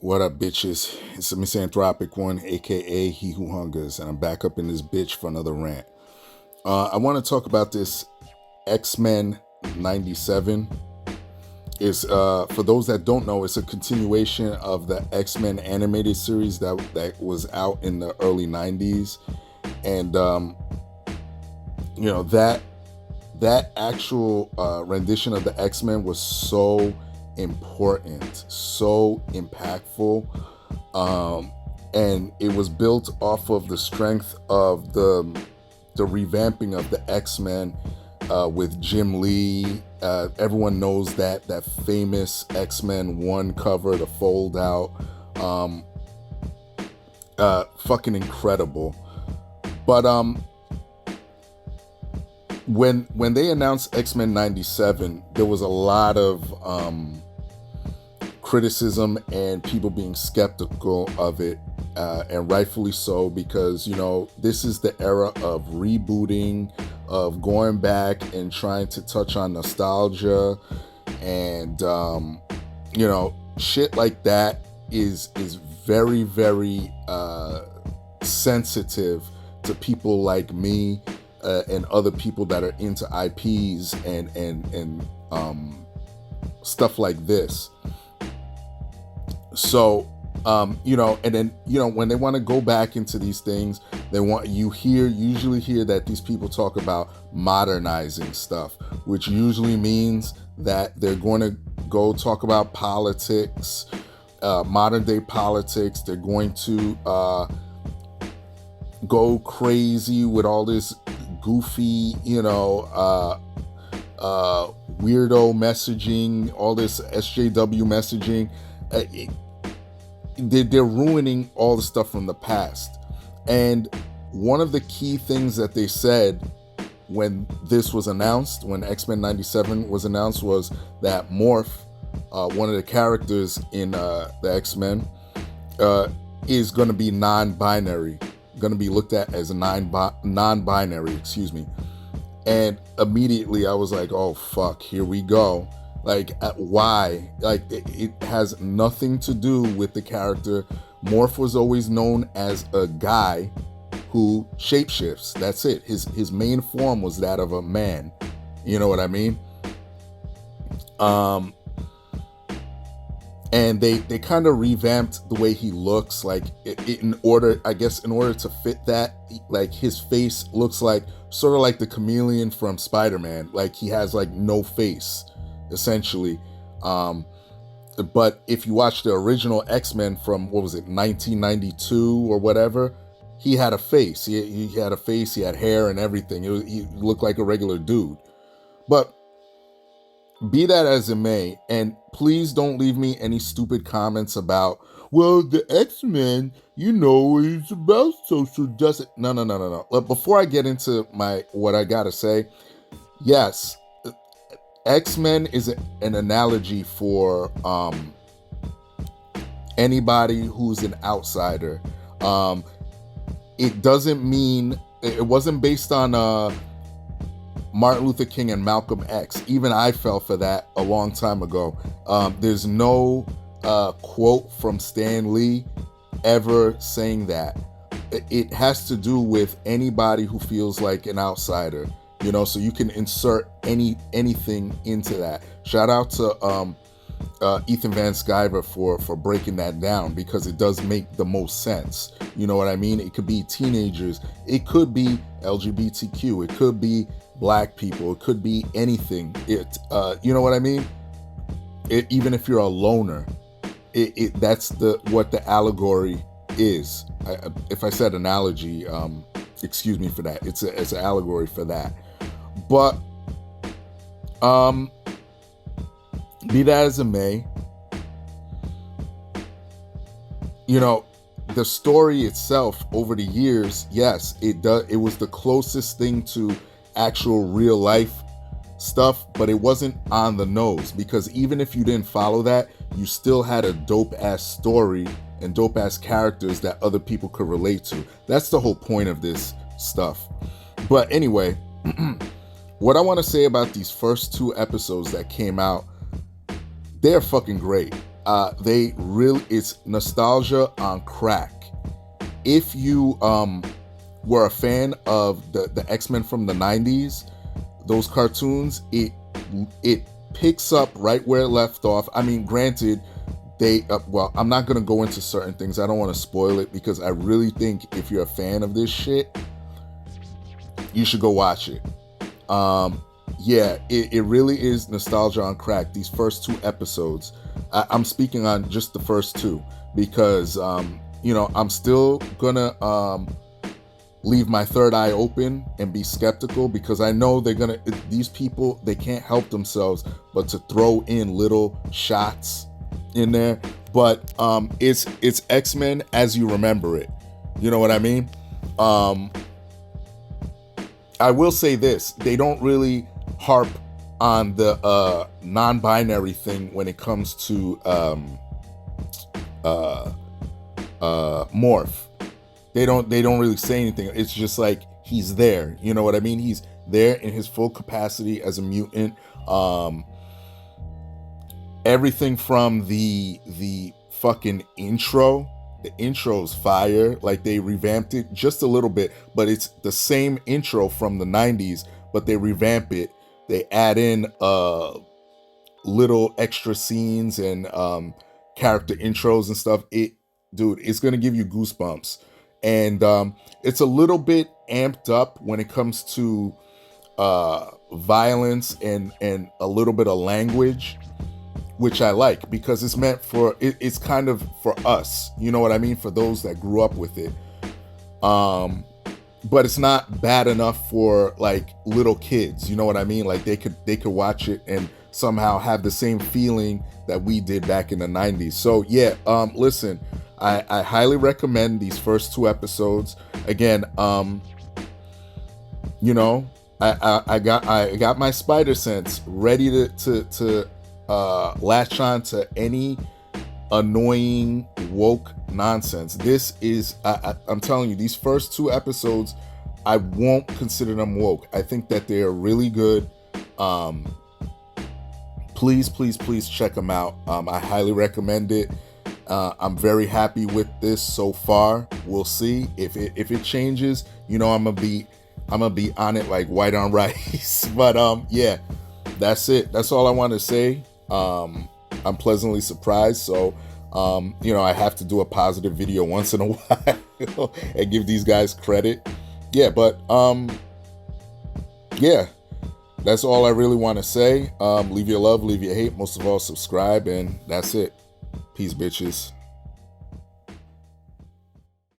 What up, bitches? It's a misanthropic one, aka He Who Hungers, and I'm back up in this bitch for another rant. I want to talk about this X-Men 97. Is for those that don't know, it's a continuation of the X-Men animated series that was out in the early 90s. And that actual rendition of the X-Men was so important, so impactful, and it was built off of the strength of the revamping of the X-Men with Jim Lee. Everyone knows that famous X-Men 1 cover, the fold out, fucking incredible. But when they announced X-Men 97, there was a lot of criticism and people being skeptical of it, and rightfully so, because, this is the era of rebooting, of going back and trying to touch on nostalgia, and, shit like that is very, very sensitive to people like me, and other people that are into IPs and stuff like this. So, and then, when they want to go back into these things, usually hear that these people talk about modernizing stuff, which usually means that they're going to go talk about politics, modern day politics. They're going to go crazy with all this goofy, weirdo messaging, all this SJW messaging. They're ruining all the stuff from the past. And one of the key things that they said when this was announced, when X-Men 97 was announced, was that Morph, one of the characters in the X-Men, is going to be non-binary, going to be looked at as a non-binary, excuse me. And immediately I was like, oh fuck, here we go. Like, why? Like, it has nothing to do with the character. Morph was always known as a guy who shapeshifts. That's it. His main form was that of a man. You know what I mean? And they kind of revamped the way he looks, like in order to fit that. Like, his face looks like sort of like the chameleon from Spider-Man. Like, he has like no face, essentially. But if you watch the original X-Men from, 1992 or whatever, he had a face. He had a face, he had hair and everything. He looked like a regular dude. But be that as it may, and please don't leave me any stupid comments about, well, the X-Men, is about social justice. No. Before I get into what I gotta say, yes, X-Men is an analogy for anybody who's an outsider. It doesn't mean, it wasn't based on Martin Luther King and Malcolm X. Even I fell for that a long time ago. There's no quote from Stan Lee ever saying that. It has to do with anybody who feels like an outsider. So you can insert anything into that. Shout out to Ethan Van Sciver for breaking that down, because it does make the most sense. You know what I mean? It could be teenagers, it could be LGBTQ, it could be black people, it could be anything. You know what I mean? Even if you're a loner, that's what the allegory is. If I said analogy, excuse me for that. It's an allegory for that. But be that as it may, the story itself over the years, yes, it was the closest thing to actual real life stuff, but it wasn't on the nose, because even if you didn't follow that, you still had a dope ass story and dope ass characters that other people could relate to. That's the whole point of this stuff. But anyway, what I want to say about these first 2 episodes that came out, they're fucking great. It's nostalgia on crack. If you were a fan of the X-Men from the 90s, those cartoons, it picks up right where it left off. I mean, granted, I'm not going to go into certain things. I don't want to spoil it, because I really think if you're a fan of this shit, you should go watch it. Yeah, it really is nostalgia on crack. These first 2 episodes, I'm speaking on just the first 2, because I'm still gonna leave my third eye open and be skeptical, because I know these people, they can't help themselves but to throw in little shots in there. But it's X-Men as you remember it. You know what I mean? I will say this: they don't really harp on the non-binary thing when it comes to Morph. They don't really say anything. It's just like he's there. You know what I mean? He's there in his full capacity as a mutant. Everything from the fucking intro. The intro's fire. Like, they revamped it just a little bit, but it's the same intro from the 90s, but they revamp it. They add in little extra scenes and character intros and stuff. It's gonna give you goosebumps. And it's a little bit amped up when it comes to violence and a little bit of language, which I like, because it's meant for it's kind of for us, you know what I mean, for those that grew up with it. But it's not bad enough for like little kids, you know what I mean? Like they could watch it and somehow have the same feeling that we did back in the 90s. So yeah, listen, I highly recommend these first 2 episodes. Again, I got my spider sense ready to latch on to any annoying woke nonsense. This is, I'm telling you, these first 2 episodes, I won't consider them woke. I think that they are really good. Please check them out. I highly recommend it. I'm very happy with this so far. We'll see if it changes. I'm gonna be on it like white on rice. But yeah, that's it. That's all I want to say. I'm pleasantly surprised. So I have to do a positive video once in a while and give these guys credit. Yeah, but yeah, that's all I really want to say. Leave your love, leave your hate. Most of all, subscribe, and that's it. Peace, bitches.